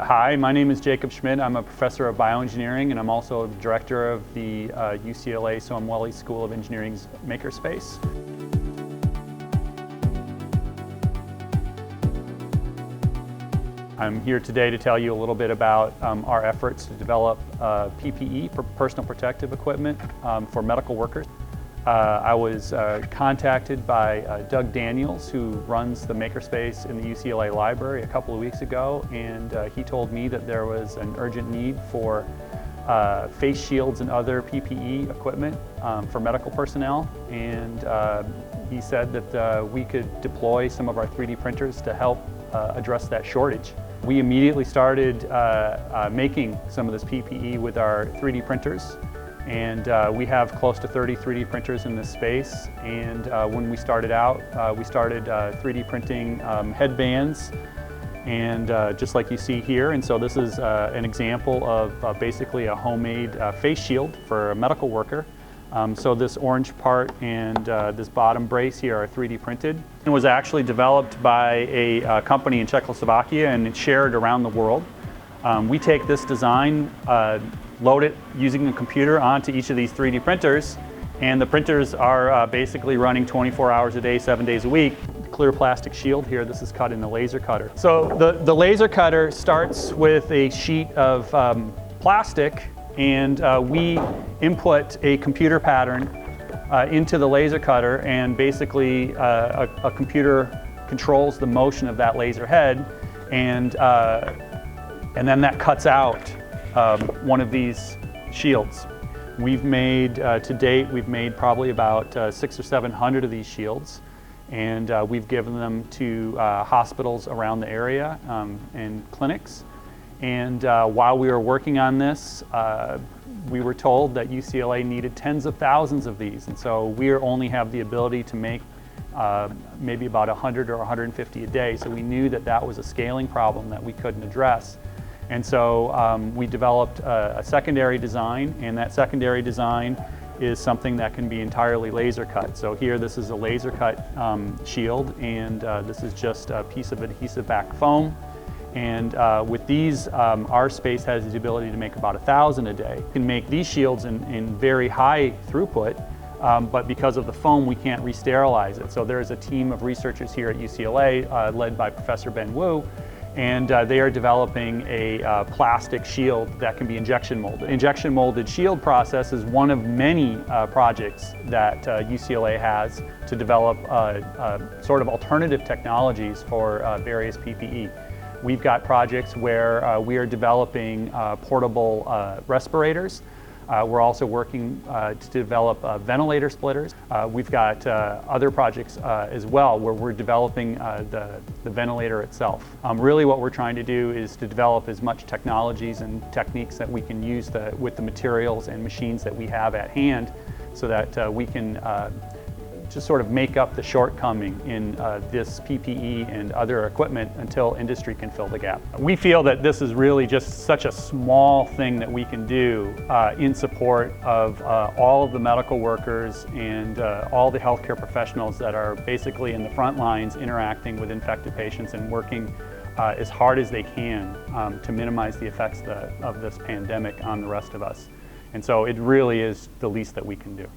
Hi, my name is Jacob Schmidt. I'm a professor of bioengineering and I'm also director of the UCLA Somwelli School of Engineering's Makerspace. I'm here today to tell you a little bit about our efforts to develop PPE, personal protective equipment, for medical workers. I was contacted by Doug Daniels, who runs the Makerspace in the UCLA library a couple of weeks ago, and he told me that there was an urgent need for face shields and other PPE equipment for medical personnel, and he said that we could deploy some of our 3D printers to help address that shortage. We immediately started making some of this PPE with our 3D printers. And we have close to 30 3D printers in this space. And when we started out, we started 3D printing headbands, and just like you see here. And so this is an example of basically a homemade face shield for a medical worker. So this orange part and this bottom brace here are 3D printed. It was actually developed by a company in Czechoslovakia, and it's shared around the world. We take this design, load it using a computer onto each of these 3D printers, and the printers are basically running 24 hours a day, 7 days a week. Clear plastic shield here, this is cut in the laser cutter. So the laser cutter starts with a sheet of plastic, and we input a computer pattern into the laser cutter, and basically a computer controls the motion of that laser head, and then that cuts out one of these shields. We've made, to date, we've made probably about 600 or 700 of these shields, and we've given them to hospitals around the area and clinics. And while we were working on this, we were told that UCLA needed tens of thousands of these, and so we only have the ability to make maybe about 100 or 150 a day, so we knew that that was a scaling problem that we couldn't address. And so we developed a secondary design, and that secondary design is something that can be entirely laser cut. So here, this is a laser cut shield, and this is just a piece of adhesive back foam. And with these, our space has the ability to make about 1,000 a day. We can make these shields in very high throughput, but because of the foam, we can't re-sterilize it. So there's a team of researchers here at UCLA, led by Professor Ben Wu, and they are developing a plastic shield that can be injection molded. Injection molded shield process is one of many projects that UCLA has to develop sort of alternative technologies for various PPE. We've got projects where we are developing portable respirators. We're also working to develop ventilator splitters. We've got other projects as well where we're developing the ventilator itself. Really what we're trying to do is to develop as much technologies and techniques that we can use with the materials and machines that we have at hand, so that we can just sort of make up the shortcoming in this PPE and other equipment until industry can fill the gap. We feel that this is really just such a small thing that we can do in support of all of the medical workers and all the healthcare professionals that are basically in the front lines interacting with infected patients and working as hard as they can to minimize the effects of this pandemic on the rest of us. And so it really is the least that we can do.